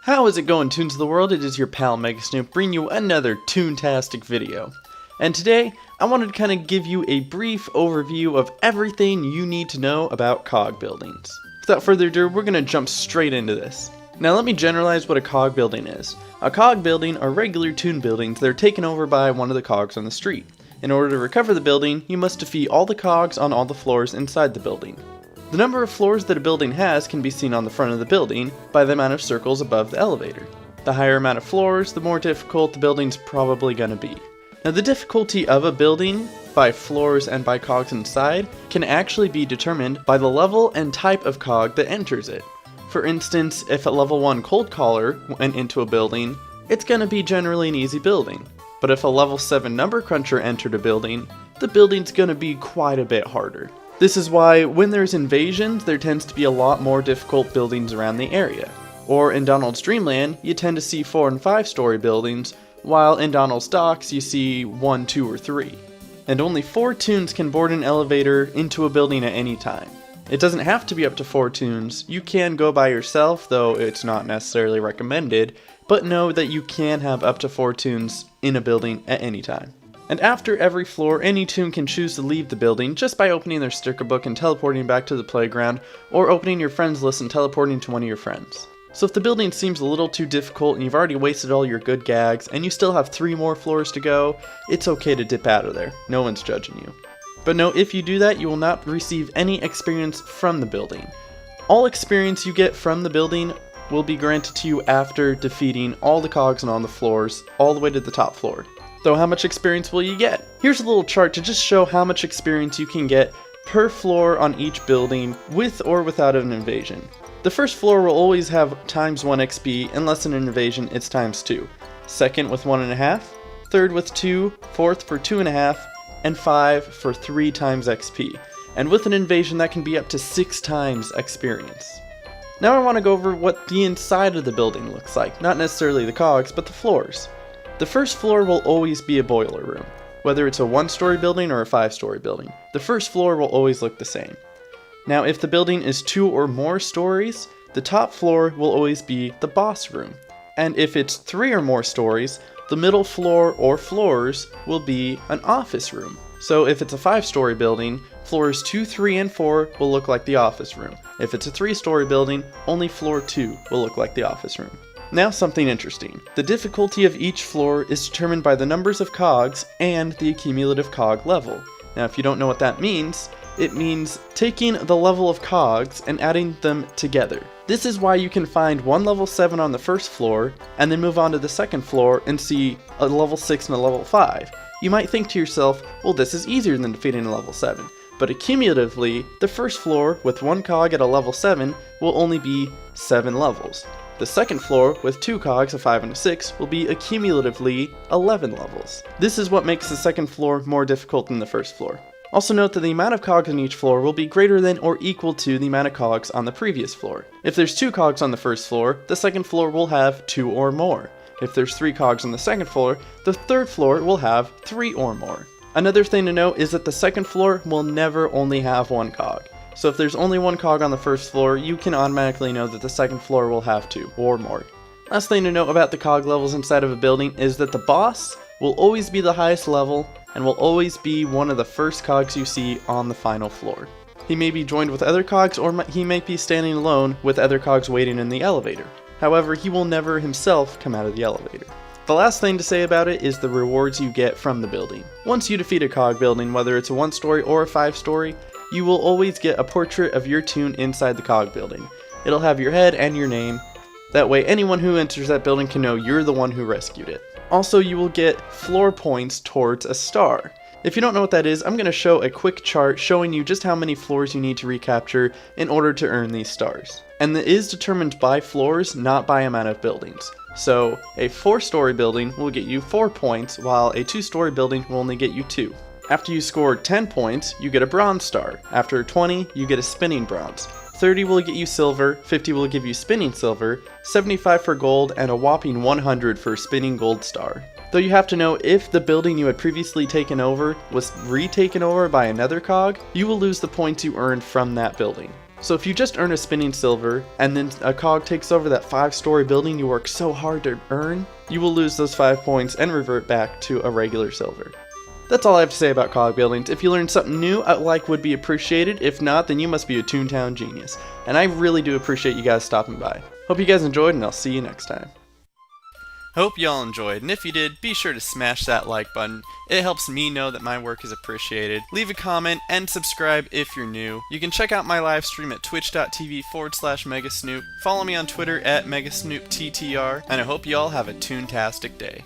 How is it going, Toons of the World? It is your pal Mega Snoop bringing you another Toontastic video. And today, I wanted to kind of give you a brief overview of everything you need to know about cog buildings. Without further ado, we're going to jump straight into this. Now let me generalize what a cog building is. A cog building are regular toon buildings that are taken over by one of the cogs on the street. In order to recover the building, you must defeat all the cogs on all the floors inside the building. The number of floors that a building has can be seen on the front of the building by the amount of circles above the elevator. The higher amount of floors, the more difficult the building's probably going to be. Now the difficulty of a building, by floors and by cogs inside, can actually be determined by the level and type of cog that enters it. For instance, if a level 1 cold caller went into a building, it's going to be generally an easy building. But if a level 7 number cruncher entered a building, the building's going to be quite a bit harder. This is why when there's invasions, there tends to be a lot more difficult buildings around the area. Or in Donald's Dreamland, you tend to see 4 and 5 story buildings, while in Donald's Docks you see 1, 2, or 3. And only 4 toons can board an elevator into a building at any time. It doesn't have to be up to 4 toons, you can go by yourself, though it's not necessarily recommended, but know that you can have up to 4 toons in a building at any time. And after every floor, any toon can choose to leave the building just by opening their sticker book and teleporting back to the playground, or opening your friends list and teleporting to one of your friends. So if the building seems a little too difficult and you've already wasted all your good gags and you still have 3 more floors to go, it's okay to dip out of there. No one's judging you. But no, if you do that, you will not receive any experience from the building. All experience you get from the building will be granted to you after defeating all the cogs and on the floors, all the way to the top floor. So how much experience will you get? Here's a little chart to just show how much experience you can get per floor on each building, with or without an invasion. The first floor will always have times 1 XP, unless in an invasion it's times 2. Second with 1.5, third with 2, fourth for 2.5, and 5 for 3 times XP. And with an invasion that can be up to 6 times experience. Now I want to go over what the inside of the building looks like, not necessarily the cogs, but the floors. The first floor will always be a boiler room, whether it's a 1-story building or a 5-story building. The first floor will always look the same. Now if the building is 2 or more stories, the top floor will always be the boss room. And if it's 3 or more stories, the middle floor or floors will be an office room. So if it's a 5-story building, floors 2, 3, and 4 will look like the office room. If it's a 3-story building, only floor 2 will look like the office room. Now something interesting. The difficulty of each floor is determined by the numbers of cogs and the accumulative cog level. Now if you don't know what that means, it means taking the level of cogs and adding them together. This is why you can find one level 7 on the first floor, and then move on to the second floor and see a level 6 and a level 5. You might think to yourself, well, this is easier than defeating a level 7. But accumulatively, the first floor with 1 cog at a level 7 will only be 7 levels. The second floor with 2 cogs, a 5 and a 6, will be accumulatively 11 levels. This is what makes the second floor more difficult than the first floor. Also note that the amount of cogs on each floor will be greater than or equal to the amount of cogs on the previous floor. If there's 2 cogs on the first floor, the second floor will have 2 or more. If there's 3 cogs on the second floor, the third floor will have 3 or more. Another thing to note is that the second floor will never only have 1 cog. So if there's only 1 cog on the first floor, you can automatically know that the second floor will have 2 or more. Last thing to note about the cog levels inside of a building is that the boss will always be the highest level and will always be one of the first cogs you see on the final floor. He may be joined with other cogs, or he may be standing alone with other cogs waiting in the elevator. However, he will never himself come out of the elevator. The last thing to say about it is the rewards you get from the building. Once you defeat a cog building, whether it's a 1-story or a 5-story, you will always get a portrait of your toon inside the cog building. It'll have your head and your name. That way anyone who enters that building can know you're the one who rescued it. Also, you will get floor points towards a star. If you don't know what that is, I'm going to show a quick chart showing you just how many floors you need to recapture in order to earn these stars. And it is determined by floors, not by amount of buildings. So a 4-story building will get you 4 points, while a 2-story building will only get you 2. After you score 10 points, you get a bronze star. After 20, you get a spinning bronze. 30 will get you silver, 50 will give you spinning silver, 75 for gold, and a whopping 100 for spinning gold star. Though you have to know, if the building you had previously taken over was retaken over by another cog, you will lose the points you earned from that building. So if you just earn a spinning silver, and then a cog takes over that 5-story building you worked so hard to earn, you will lose those 5 points and revert back to a regular silver. That's all I have to say about cog buildings. If you learned something new, a like would be appreciated. If not, then you must be a Toontown genius. And I really do appreciate you guys stopping by. Hope you guys enjoyed, and I'll see you next time. Hope y'all enjoyed, and if you did, be sure to smash that like button. It helps me know that my work is appreciated. Leave a comment and subscribe if you're new. You can check out my live stream at twitch.tv/Megasnoop. Follow me on Twitter at MegasnoopTTR, and I hope y'all have a toontastic day.